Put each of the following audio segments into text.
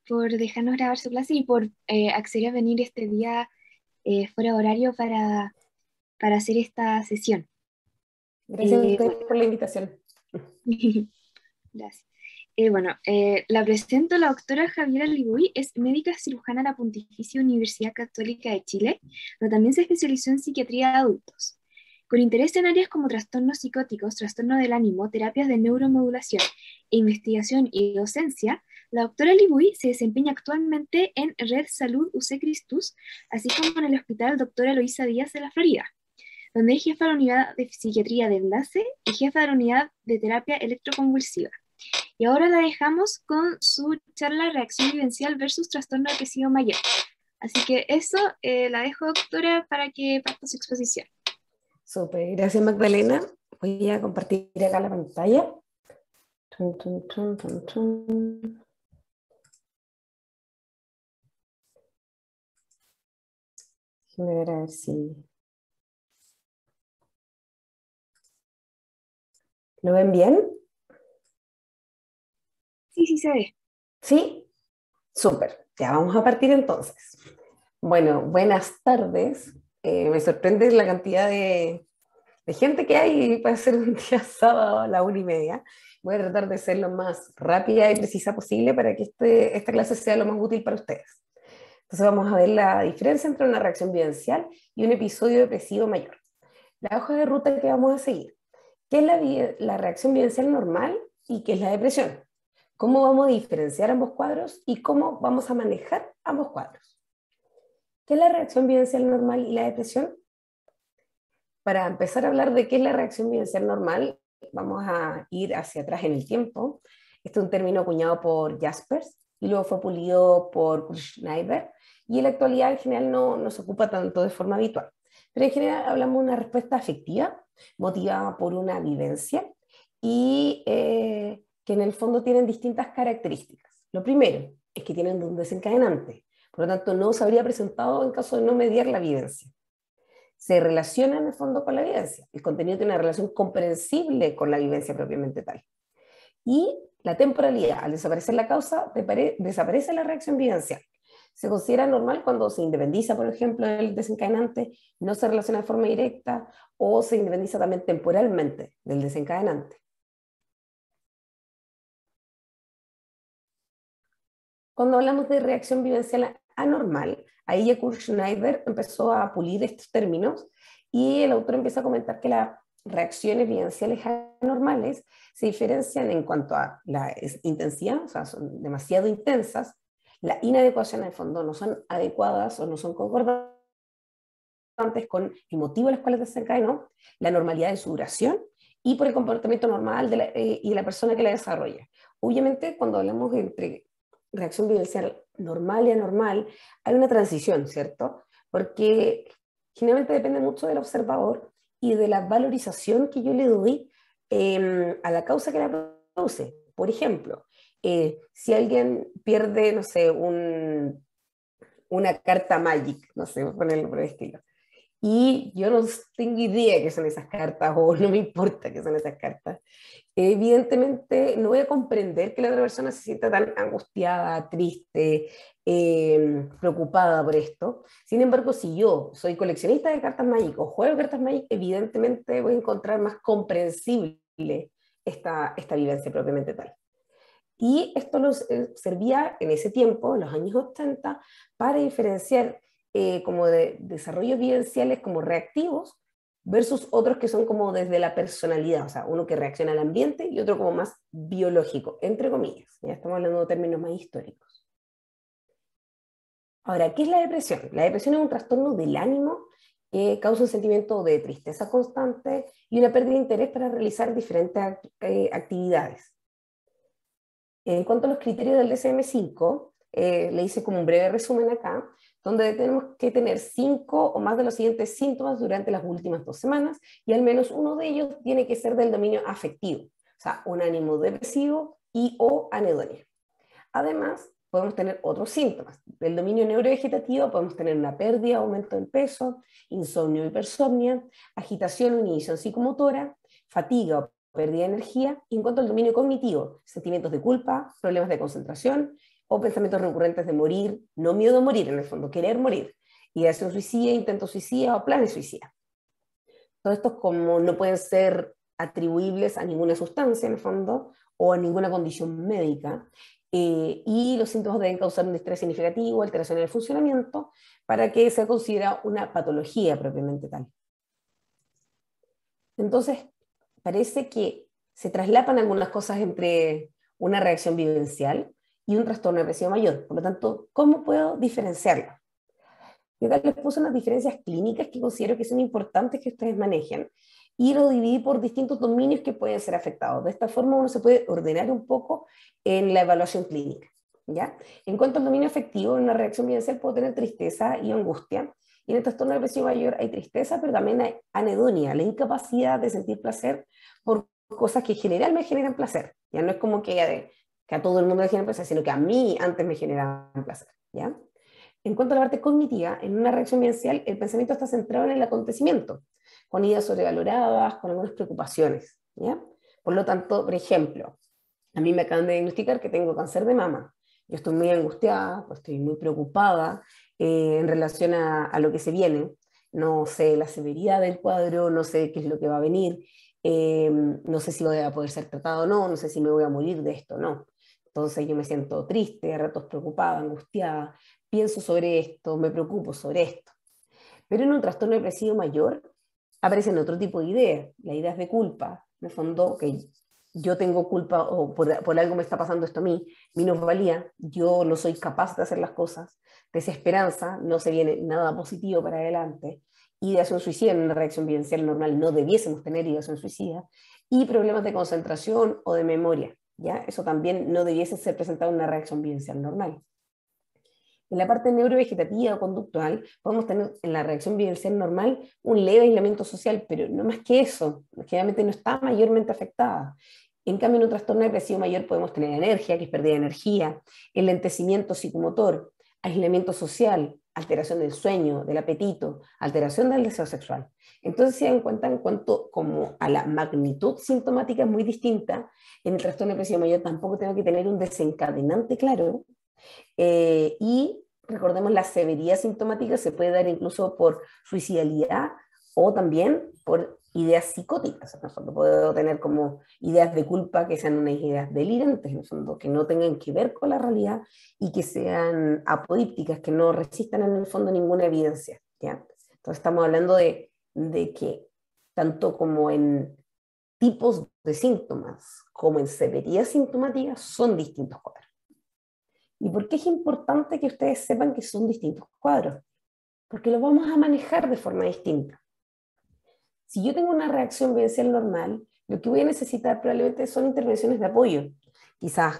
por dejarnos grabar su clase y por acceder a venir este día fuera de horario para hacer esta sesión. Gracias a ustedes Bueno, por la invitación. gracias. La presento, la doctora Javiera Ligui, es médica cirujana de la Pontificia Universidad Católica de Chile, pero también se especializó en psiquiatría de adultos. Con interés en áreas como trastornos psicóticos, trastorno del ánimo, terapias de neuromodulación e investigación y docencia, la doctora Ligui se desempeña actualmente en Red Salud UC Christus, así como en el Hospital Doctora Eloísa Díaz de la Florida, donde es jefa de la unidad de psiquiatría de enlace y jefa de la unidad de terapia electroconvulsiva. Y ahora la dejamos con su charla Reacción vivencial versus trastorno depresivo mayor. Así que eso la dejo, doctora, para que parta su exposición. Súper, gracias Magdalena. Voy a compartir acá la pantalla. Tun, tun, tun, tun, tun. Déjame ver a ver si... ¿Lo ven bien? Sí, sí se ve. ¿Sí? Súper. Ya vamos a partir entonces. Bueno, buenas tardes. Me sorprende la cantidad de gente que hay para hacer un día sábado a la 1:30. Voy a tratar de ser lo más rápida y precisa posible para que esta clase sea lo más útil para ustedes. Entonces vamos a ver la diferencia entre una reacción vivencial y un episodio depresivo mayor. La hoja de ruta que vamos a seguir. ¿Qué es la reacción vivencial normal y qué es la depresión? ¿Cómo vamos a diferenciar ambos cuadros y cómo vamos a manejar ambos cuadros? ¿Qué es la reacción vivencial normal y la depresión? Para empezar a hablar de qué es la reacción vivencial normal, vamos a ir hacia atrás en el tiempo. Este es un término acuñado por Jaspers y luego fue pulido por Schneider, y en la actualidad en general no se ocupa tanto de forma habitual. Pero en general hablamos de una respuesta afectiva motivada por una vivencia y que en el fondo tienen distintas características. Lo primero es que tienen un desencadenante, por lo tanto no se habría presentado en caso de no mediar la vivencia. Se relaciona en el fondo con la vivencia. El contenido tiene una relación comprensible con la vivencia propiamente tal. Y la temporalidad, al desaparecer la causa, desaparece la reacción vivencial. Se considera normal cuando se independiza, por ejemplo, del desencadenante, no se relaciona de forma directa o se independiza también temporalmente del desencadenante. Cuando hablamos de reacción vivencial anormal, ahí ya Kurt Schneider empezó a pulir estos términos y el autor empieza a comentar que las reacciones vivenciales anormales se diferencian en cuanto a la intensidad, o sea, son demasiado intensas, la inadecuación al fondo, no son adecuadas o no son concordantes con el motivo de los cuales desencadenó, la normalidad de su duración y por el comportamiento normal y de la persona que la desarrolla. Obviamente, cuando hablamos entre reacción vivencial normal y anormal, hay una transición, ¿cierto? Porque generalmente depende mucho del observador y de la valorización que yo le doy a la causa que la produce. Por ejemplo, si alguien pierde, no sé, una carta Magic, no sé, voy a ponerlo por el estilo, y yo no tengo idea qué son esas cartas o no me importa qué son esas cartas, evidentemente no voy a comprender que la otra persona se sienta tan angustiada, triste, preocupada por esto. Sin embargo, si yo soy coleccionista de cartas Magic o juego cartas Magic, evidentemente voy a encontrar más comprensible esta vivencia propiamente tal. Y esto nos servía en ese tiempo, en los años 80, para diferenciar como de desarrollos vivenciales como reactivos versus otros que son como desde la personalidad, o sea, uno que reacciona al ambiente y otro como más biológico, entre comillas. Ya estamos hablando de términos más históricos. Ahora, ¿qué es la depresión? La depresión es un trastorno del ánimo que causa un sentimiento de tristeza constante y una pérdida de interés para realizar diferentes actividades. En cuanto a los criterios del DSM-5, le hice como un breve resumen acá, donde tenemos que tener 5 o más de los siguientes síntomas durante las últimas 2 semanas y al menos uno de ellos tiene que ser del dominio afectivo, o sea, un ánimo depresivo y o anedonia. Además, podemos tener otros síntomas. Del dominio neurovegetativo podemos tener una pérdida o aumento del peso, insomnio o hipersomnia, agitación o inhibición psicomotora, fatiga o pérdida de energía. Y en cuanto al dominio cognitivo, sentimientos de culpa, problemas de concentración o pensamientos recurrentes de morir, no miedo a morir en el fondo, querer morir, ideación suicida, intento suicida o planes suicidas. Todos estos como no pueden ser atribuibles a ninguna sustancia en el fondo o a ninguna condición médica, y los síntomas deben causar un estrés significativo, alteración en el funcionamiento, para que se considere una patología propiamente tal. Entonces, parece que se traslapan algunas cosas entre una reacción vivencial y un trastorno depresivo mayor. Por lo tanto, ¿cómo puedo diferenciarlo? Yo acá les puse unas diferencias clínicas que considero que son importantes que ustedes manejen y lo dividí por distintos dominios que pueden ser afectados. De esta forma uno se puede ordenar un poco en la evaluación clínica, ¿ya? En cuanto al dominio afectivo, en una reacción vivencial puedo tener tristeza y angustia, y en el trastorno depresivo mayor hay tristeza, pero también hay anedonia, la incapacidad de sentir placer por cosas que en general me generan placer. Ya no es como que a todo el mundo le genera placer, sino que a mí antes me generaban placer, ¿ya? En cuanto a la parte cognitiva, en una reacción vivencial, el pensamiento está centrado en el acontecimiento, con ideas sobrevaloradas, con algunas preocupaciones, ¿ya? Por lo tanto, por ejemplo, a mí me acaban de diagnosticar que tengo cáncer de mama. Yo estoy muy angustiada, pues estoy muy preocupada en relación a lo que se viene. No sé la severidad del cuadro, no sé qué es lo que va a venir, no sé si voy a poder ser tratado o no, no sé si me voy a morir de esto o no. Entonces yo me siento triste, a ratos preocupada, angustiada, pienso sobre esto, me preocupo sobre esto. Pero en un trastorno depresivo mayor aparecen otro tipo de ideas, las ideas de culpa, en el fondo que yo tengo culpa o por algo me está pasando esto a mí, minusvalía, yo no soy capaz de hacer las cosas, desesperanza, no se viene nada positivo para adelante, ideación suicida, en una reacción vivencial normal no debiésemos tener ideación suicida, y problemas de concentración o de memoria, ¿ya? Eso también no debiese ser presentado en una reacción vivencial normal. En la parte neurovegetativa o conductual, podemos tener en la reacción vivencial normal un leve aislamiento social, pero no más que eso, generalmente no está mayormente afectada. En cambio, en un trastorno depresivo mayor podemos tener alergia, que es pérdida de energía, enlentecimiento psicomotor, aislamiento social, alteración del sueño, del apetito, alteración del deseo sexual. Entonces, se dan cuenta en cuanto como a la magnitud sintomática es muy distinta. En el trastorno depresivo mayor tampoco tengo que tener un desencadenante claro, y recordemos, la severidad sintomática se puede dar incluso por suicidalidad o también por ideas psicóticas. En el fondo puedo tener como ideas de culpa que sean unas ideas delirantes, en el fondo, que no tengan que ver con la realidad y que sean apodípticas, que no resistan en el fondo ninguna evidencia, ¿ya? Entonces estamos hablando de que tanto como en tipos de síntomas como en severidad sintomática son distintos cuadros. ¿Y por qué es importante que ustedes sepan que son distintos cuadros? Porque los vamos a manejar de forma distinta. Si yo tengo una reacción vivencial normal, lo que voy a necesitar probablemente son intervenciones de apoyo. Quizás,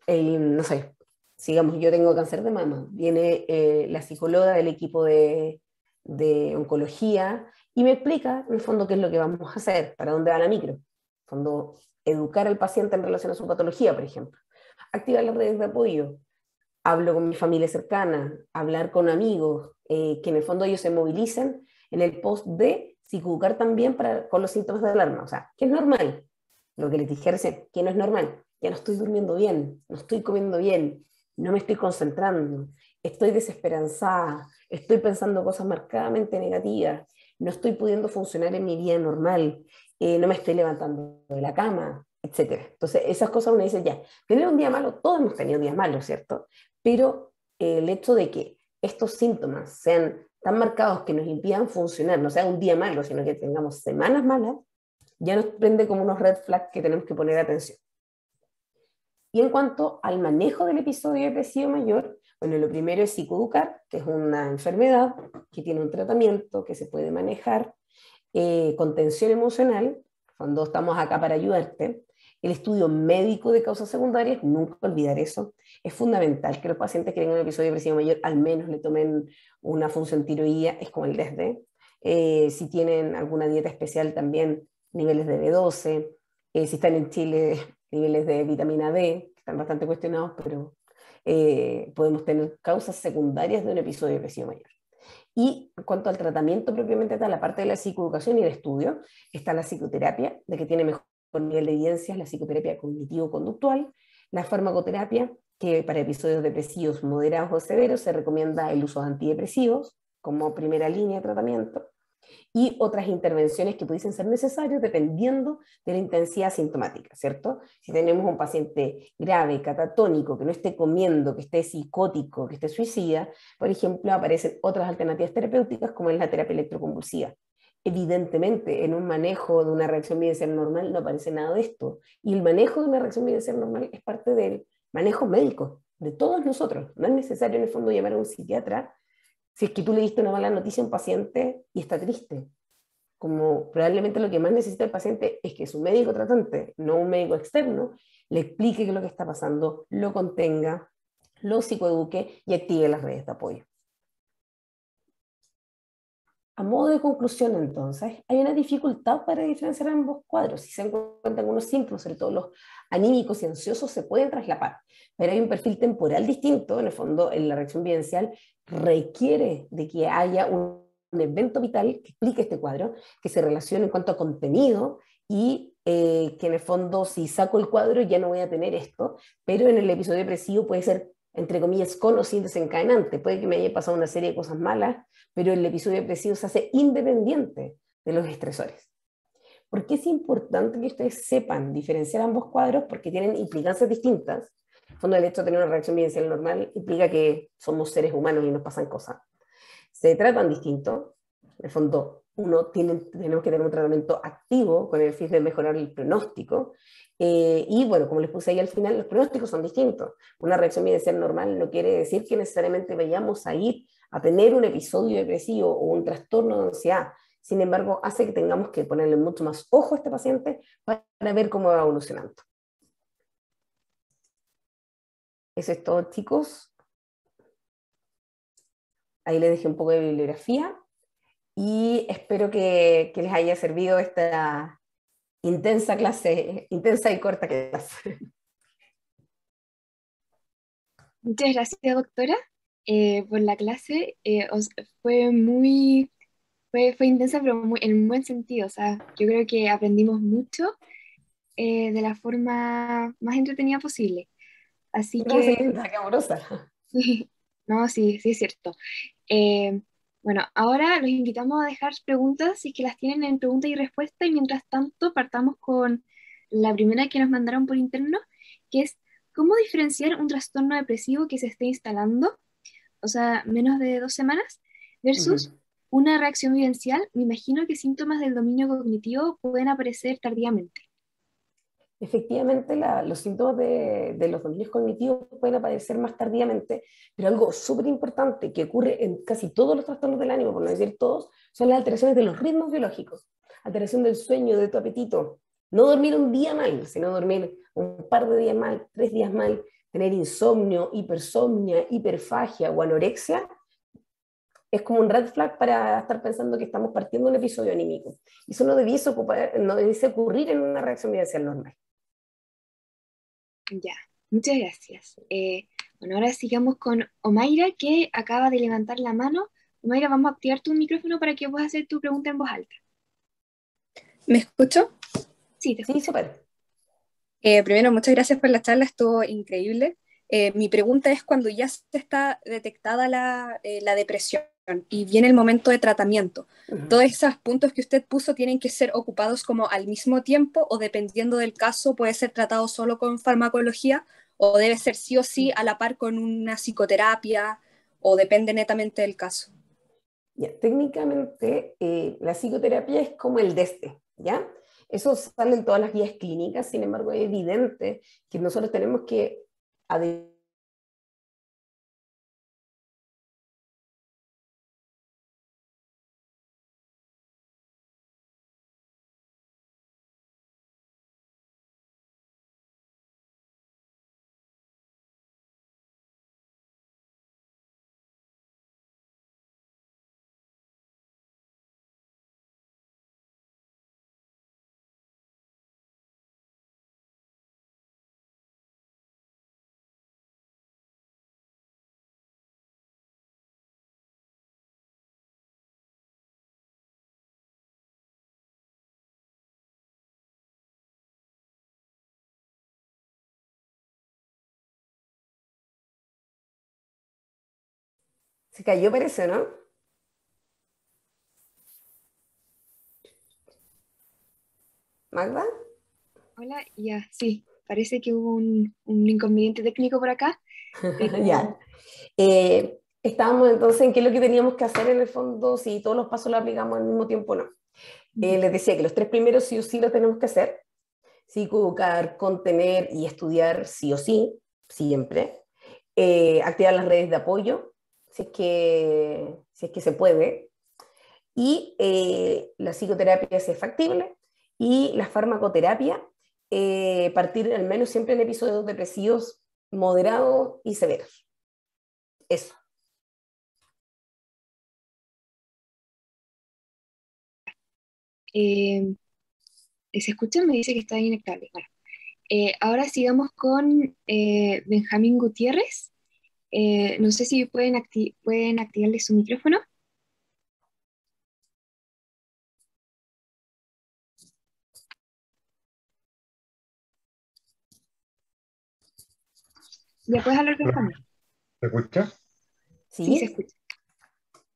no sé, sigamos, yo tengo cáncer de mama, viene la psicóloga del equipo de oncología y me explica, en el fondo, qué es lo que vamos a hacer, para dónde va la micro. En el fondo, educar al paciente en relación a su patología, por ejemplo. Activar las redes de apoyo, hablo con mi familia cercana, hablar con amigos, que en el fondo ellos se movilicen en el post de psicoeducar también con los síntomas de alarma. O sea, ¿qué es normal? Lo que les dije recién, ¿qué no es normal? Ya no estoy durmiendo bien, no estoy comiendo bien, no me estoy concentrando, estoy desesperanzada, estoy pensando cosas marcadamente negativas, no estoy pudiendo funcionar en mi vida normal, no me estoy levantando de la cama, etcétera. Entonces, esas cosas uno dice, ya, tener un día malo, todos hemos tenido días malos, ¿cierto? Pero el hecho de que estos síntomas sean tan marcados que nos impidan funcionar, no sea un día malo, sino que tengamos semanas malas, ya nos prende como unos red flags que tenemos que poner atención. Y en cuanto al manejo del episodio depresivo mayor, bueno, lo primero es psicoeducar, que es una enfermedad que tiene un tratamiento que se puede manejar, contención emocional, cuando estamos acá para ayudarte, el estudio médico de causas secundarias, nunca olvidar eso. Es fundamental que los pacientes que tengan un episodio depresivo mayor al menos le tomen una función tiroidea, es como el DESD. Si tienen alguna dieta especial también, niveles de B12. Si están en Chile, niveles de vitamina D, que están bastante cuestionados, pero podemos tener causas secundarias de un episodio depresivo mayor. Y en cuanto al tratamiento propiamente tal, la parte de la psicoeducación y el estudio, está la psicoterapia, de que tiene mejor nivel de evidencias, la psicoterapia cognitivo-conductual, la farmacoterapia que para episodios depresivos moderados o severos se recomienda el uso de antidepresivos como primera línea de tratamiento y otras intervenciones que pudiesen ser necesarias dependiendo de la intensidad sintomática, ¿cierto? Si tenemos un paciente grave, catatónico, que no esté comiendo, que esté psicótico, que esté suicida, por ejemplo, aparecen otras alternativas terapéuticas como es la terapia electroconvulsiva. Evidentemente, en un manejo de una reacción bilateral normal no aparece nada de esto. Y el manejo de una reacción bilateral normal es parte del manejo médico de todos nosotros. No es necesario en el fondo llamar a un psiquiatra si es que tú le diste una mala noticia a un paciente y está triste. Como probablemente lo que más necesita el paciente es que su médico tratante, no un médico externo, le explique qué es lo que está pasando, lo contenga, lo psicoeduque y active las redes de apoyo. A modo de conclusión, entonces, hay una dificultad para diferenciar ambos cuadros. Si se encuentran algunos síntomas, sobre todo los anímicos y ansiosos, se pueden traslapar, pero hay un perfil temporal distinto. En el fondo, en la reacción vivencial requiere de que haya un evento vital que explique este cuadro, que se relacione en cuanto a contenido y que en el fondo, si saco el cuadro, ya no voy a tener esto, pero en el episodio depresivo puede ser, entre comillas, con o sin desencadenante. Puede que me haya pasado una serie de cosas malas, pero el episodio depresivo se hace independiente de los estresores. ¿Por qué es importante que ustedes sepan diferenciar ambos cuadros? Porque tienen implicancias distintas. En el fondo, el hecho de tener una reacción vivencial normal implica que somos seres humanos y nos pasan cosas. Se tratan distinto. En el fondo, tenemos que tener un tratamiento activo con el fin de mejorar el pronóstico. Y bueno, como les puse ahí al final, los pronósticos son distintos. Una reacción vivencial normal no quiere decir que necesariamente vayamos a ir a tener un episodio depresivo o un trastorno de ansiedad. Sin embargo, hace que tengamos que ponerle mucho más ojo a este paciente para ver cómo va evolucionando. Eso es todo, chicos. Ahí les dejé un poco de bibliografía y espero que les haya servido esta intensa clase, intensa y corta clase. Muchas gracias, doctora, por la clase. Fue muy, fue intensa, pero en un buen sentido. O sea, yo creo que aprendimos mucho de la forma más entretenida posible. Así que, Gracias, linda, qué amorosa. no, sí, sí es cierto. Eh, bueno, ahora los invitamos a dejar preguntas si es que las tienen en pregunta y respuesta. Y mientras tanto, partamos con la primera que nos mandaron por interno, que es: ¿cómo diferenciar un trastorno depresivo que se esté instalando, o sea, menos de 2 semanas, Uh -huh. versus una reacción vivencial? Me imagino que síntomas del dominio cognitivo pueden aparecer tardíamente. Efectivamente, los síntomas de los dominios cognitivos pueden aparecer más tardíamente, pero algo súper importante que ocurre en casi todos los trastornos del ánimo, por no decir todos, son las alteraciones de los ritmos biológicos. Alteración del sueño, de tu apetito. No dormir un día mal, sino dormir un par de días mal, 3 días mal, tener insomnio, hipersomnia, hiperfagia o anorexia, es como un red flag para estar pensando que estamos partiendo de un episodio anímico. Y eso no debiese ocurrir en una reacción vivencial normal. Ya, muchas gracias. Bueno, ahora sigamos con Omaira, que acaba de levantar la mano. Omaira, vamos a activar tu micrófono para que puedas hacer tu pregunta en voz alta. ¿Me escucho? Sí, te Sí, escucho. súper. Primero, muchas gracias por la charla, estuvo increíble. Mi pregunta es cuando ya se está detectada la depresión y viene el momento de tratamiento. ¿Todos esos puntos que usted puso tienen que ser ocupados como al mismo tiempo o dependiendo del caso puede ser tratado solo con farmacología o debe ser sí o sí a la par con una psicoterapia o depende netamente del caso? Ya, técnicamente, la psicoterapia es como el DESTE, ¿ya? Eso sale en todas las guías clínicas, sin embargo, es evidente que nosotros tenemos que Se cayó, parece, ¿no? ¿Magda? Hola, ya, sí, parece que hubo un inconveniente técnico por acá, Ya. pero Estábamos entonces en qué es lo que teníamos que hacer en el fondo, si todos los pasos los aplicamos al mismo tiempo o no. Les decía que los 3 primeros sí o sí los tenemos que hacer. Sí, convocar, contener y estudiar sí o sí, siempre. Activar las redes de apoyo, si es que se puede. Y la psicoterapia si es factible. Y la farmacoterapia, partir al menos siempre en episodios depresivos moderados y severos. Eso. eh, ¿se escucha? Me dice que está inestable. Bueno, ahora sigamos con Benjamín Gutiérrez. No sé si pueden activarle su micrófono. Ya puedes hablar, Hola, Benjamín. ¿se escucha? Sí, se ¿Sí? escucha.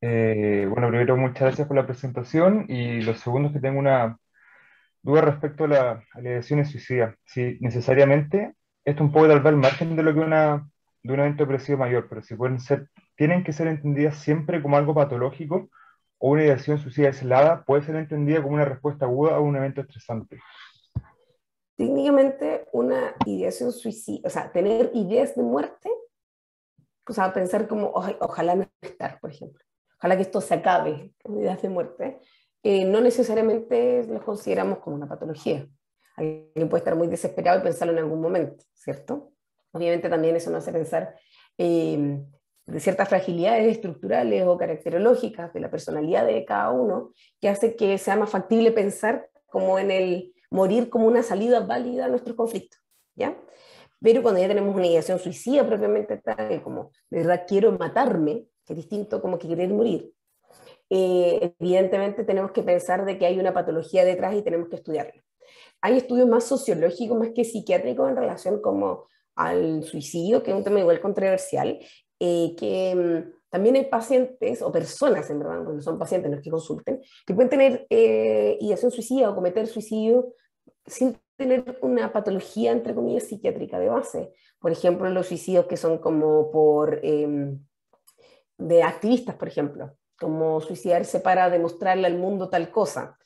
Bueno, primero muchas gracias por la presentación y lo segundo es que tengo una duda respecto a las ideaciones suicidas. Si necesariamente, esto un poco tal vez al margen de lo que de un evento depresivo mayor, pero si pueden ser, tienen que ser entendidas siempre como algo patológico o una ideación suicida aislada puede ser entendida como una respuesta aguda a un evento estresante. Técnicamente una ideación suicida, o sea, tener ideas de muerte, o sea, pensar como, ojalá no estar, por ejemplo, ojalá que esto se acabe, con ideas de muerte, no necesariamente los consideramos como una patología. Alguien puede estar muy desesperado y pensarlo en algún momento, ¿cierto? Obviamente también eso nos hace pensar de ciertas fragilidades estructurales o caracterológicas de la personalidad de cada uno, que hace que sea más factible pensar como en el morir como una salida válida a nuestros conflictos, ¿ya? Pero cuando ya tenemos una ideación suicida propiamente tal, como de verdad quiero matarme, que es distinto como que querer morir, evidentemente tenemos que pensar de que hay una patología detrás y tenemos que estudiarla. Hay estudios más sociológicos, más que psiquiátricos en relación como al suicidio, que es un tema igual controversial, que también hay pacientes o personas, en verdad, cuando son pacientes los que consulten, que pueden tener ideación suicida o cometer suicidio sin tener una patología, entre comillas, psiquiátrica de base. Por ejemplo, los suicidios que son como de activistas, por ejemplo, como suicidarse para demostrarle al mundo tal cosa,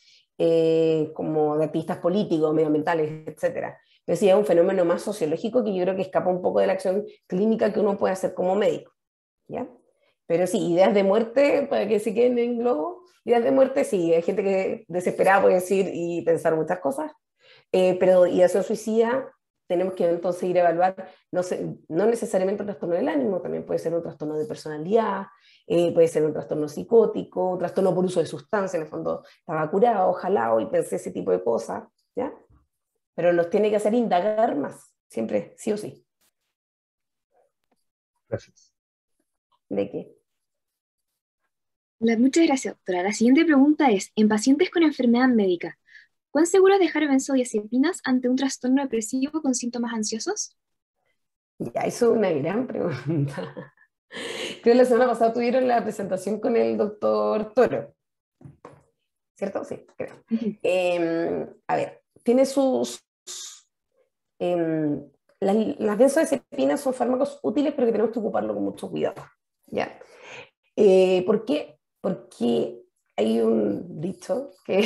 como de activistas políticos, medioambientales, etcétera. Pero sí es un fenómeno más sociológico que yo creo que escapa un poco de la acción clínica que uno puede hacer como médico, ¿ya? Pero sí, ideas de muerte, para que se queden en globo, ideas de muerte, sí, hay gente que desesperada puede decir y pensar muchas cosas, pero ideación suicida tenemos que entonces ir a evaluar, no necesariamente un trastorno del ánimo, también puede ser un trastorno de personalidad, puede ser un trastorno psicótico, un trastorno por uso de sustancia, en el fondo estaba curado, ojalá, y pensé ese tipo de cosas, ¿ya? Pero nos tiene que hacer indagar más, siempre, sí o sí. Gracias. ¿De qué? Muchas gracias, doctora. La siguiente pregunta es, en pacientes con enfermedad médica, ¿cuán seguro es dejar benzodiazepinas ante un trastorno depresivo con síntomas ansiosos? Ya, eso es una gran pregunta. Creo que la semana pasada tuvieron la presentación con el doctor Toro, ¿cierto? Sí, creo. Ujú. A ver, tiene sus... las benzodiazepinas son fármacos útiles, pero que tenemos que ocuparlo con mucho cuidado, ¿ya? ¿Por qué? Porque hay un dicho que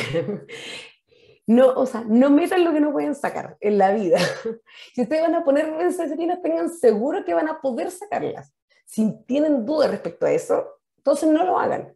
no, o sea, no metan lo que no pueden sacar en la vida. Si ustedes van a poner benzodiazepinas, tengan seguro que van a poder sacarlas. Si tienen dudas respecto a eso, entonces no lo hagan.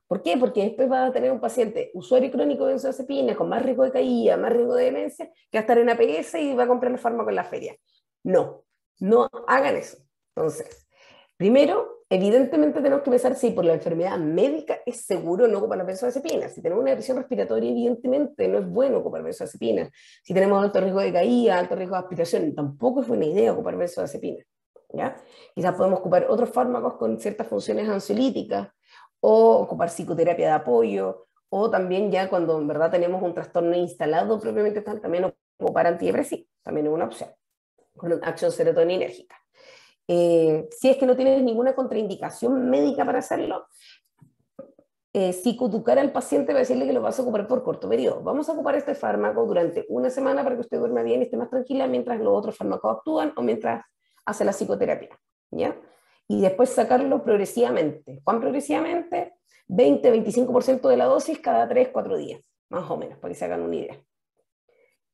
¿Por qué? Porque después va a tener un paciente usuario crónico de benzodiazepinas con más riesgo de caída, más riesgo de demencia, que va a estar en APS y va a comprar el fármaco en la feria. No, no hagan eso. Entonces, primero, evidentemente tenemos que pensar si por la enfermedad médica es seguro no ocupar las benzodiazepinas. Si tenemos una depresión respiratoria, evidentemente no es bueno ocupar benzodiazepinas. Si tenemos alto riesgo de caída, alto riesgo de aspiración, tampoco es buena idea ocupar benzodiazepinas, ¿ya? Quizás podemos ocupar otros fármacos con ciertas funciones ansiolíticas o ocupar psicoterapia de apoyo, o también ya cuando en verdad tenemos un trastorno instalado propiamente tal, también ocupar antidepresivos, también es una opción, con acción serotoninérgica. Si es que no tienes ninguna contraindicación médica para hacerlo, psicoeducar al paciente para decirle que lo vas a ocupar por corto periodo. Vamos a ocupar este fármaco durante una semana para que usted duerma bien y esté más tranquila mientras los otros fármacos actúan o mientras hace la psicoterapia, ¿ya? Y después sacarlo progresivamente. ¿Cuán progresivamente? 20-25% de la dosis cada 3-4 días, más o menos, para que se hagan una idea.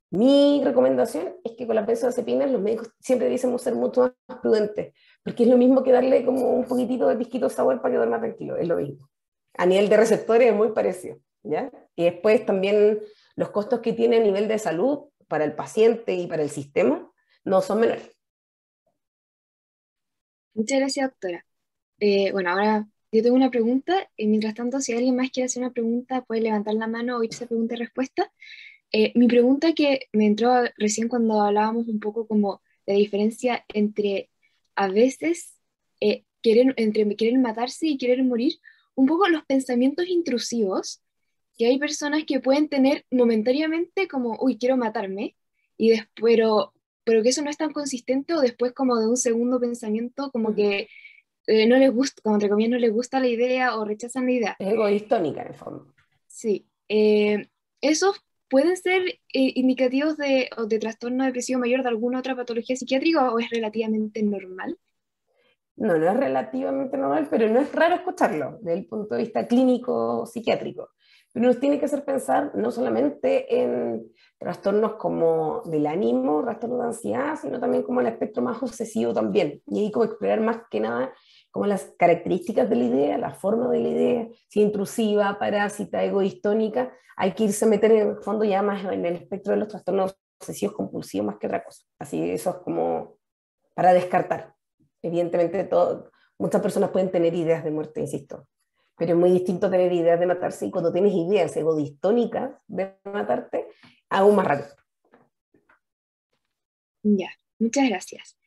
Mi recomendación es que con las benzodiazepinas los médicos siempre dicen ser mucho más prudentes, porque es lo mismo que darle como un poquitito de pisquito sour para que duerma tranquilo, es lo mismo. A nivel de receptores es muy parecido, ¿ya? Y después también los costos que tiene a nivel de salud para el paciente y para el sistema no son menores. Muchas gracias, doctora. Bueno, ahora yo tengo una pregunta. Mientras tanto, si alguien más quiere hacer una pregunta, puede levantar la mano o irse a pregunta y respuesta. Mi pregunta que me entró recién cuando hablábamos un poco como de la diferencia entre a veces entre querer matarse y querer morir, un poco los pensamientos intrusivos, que hay personas que pueden tener momentáneamente como, uy, quiero matarme, y pero que eso no es tan consistente o después como de un segundo pensamiento como que no les gusta, como entre comillas, no les gusta la idea o rechazan la idea. Es egoístónica en el fondo. Sí. ¿Esos pueden ser indicativos o de trastorno depresivo mayor de alguna otra patología psiquiátrica o es relativamente normal? No, no es relativamente normal, pero no es raro escucharlo desde el punto de vista clínico psiquiátrico. Pero nos tiene que hacer pensar no solamente en trastornos como del ánimo, trastornos de ansiedad, sino también como el espectro más obsesivo también. Y ahí como explorar más que nada como las características de la idea, la forma de la idea, si intrusiva, parásita, egoistónica, hay que irse a meter en el fondo ya más en el espectro de los trastornos obsesivos compulsivos más que otra cosa. Así eso es como para descartar. Evidentemente muchas personas pueden tener ideas de muerte, insisto, pero es muy distinto tener ideas de matarse y cuando tienes ideas egodistónicas de matarte, aún más raro. Ya, muchas gracias.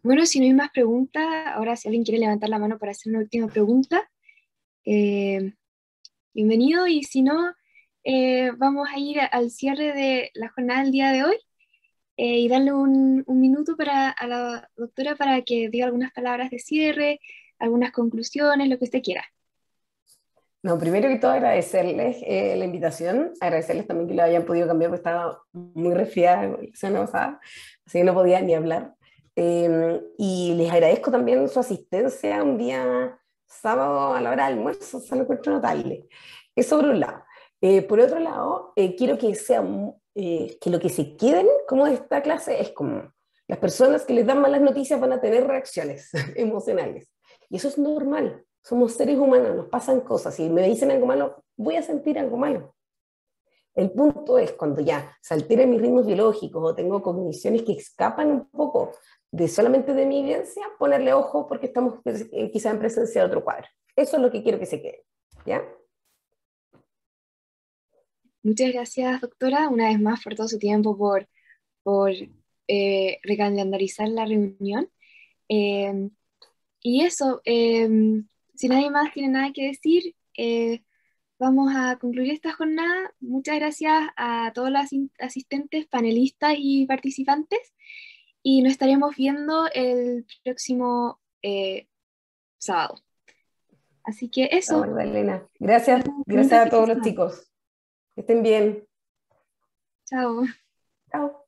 Bueno, si no hay más preguntas, ahora si alguien quiere levantar la mano para hacer una última pregunta, bienvenido, y si no, vamos a ir al cierre de la jornada del día de hoy y darle un minuto a la doctora para que diga algunas palabras de cierre, algunas conclusiones, lo que usted quiera. No, primero que todo agradecerles la invitación, agradecerles también que lo hayan podido cambiar porque estaba muy resfriada la semana pasada, así que no podía ni hablar. Y les agradezco también su asistencia un día sábado a la hora del almuerzo, se lo encuentro notable. Eso por un lado. Por otro lado, quiero que que lo que se queden como de esta clase es como las personas que les dan malas noticias van a tener reacciones emocionales. Y eso es normal. Somos seres humanos, nos pasan cosas. Si me dicen algo malo, voy a sentir algo malo. El punto es cuando ya se alteran mis ritmos biológicos o tengo cogniciones que escapan un poco de solamente de mi evidencia, ponerle ojo porque estamos quizá en presencia de otro cuadro. Eso es lo que quiero que se quede. ¿Ya? Muchas gracias, doctora, una vez más por todo su tiempo, por recalendarizar la reunión. Y eso, si nadie más tiene nada que decir, vamos a concluir esta jornada. Muchas gracias a todos los asistentes, panelistas y participantes. Y nos estaremos viendo el próximo sábado. Así que eso. Magdalena. Gracias, Preguntas gracias a de todos los Cristal. chicos. Que estén bien. Chao. Chao.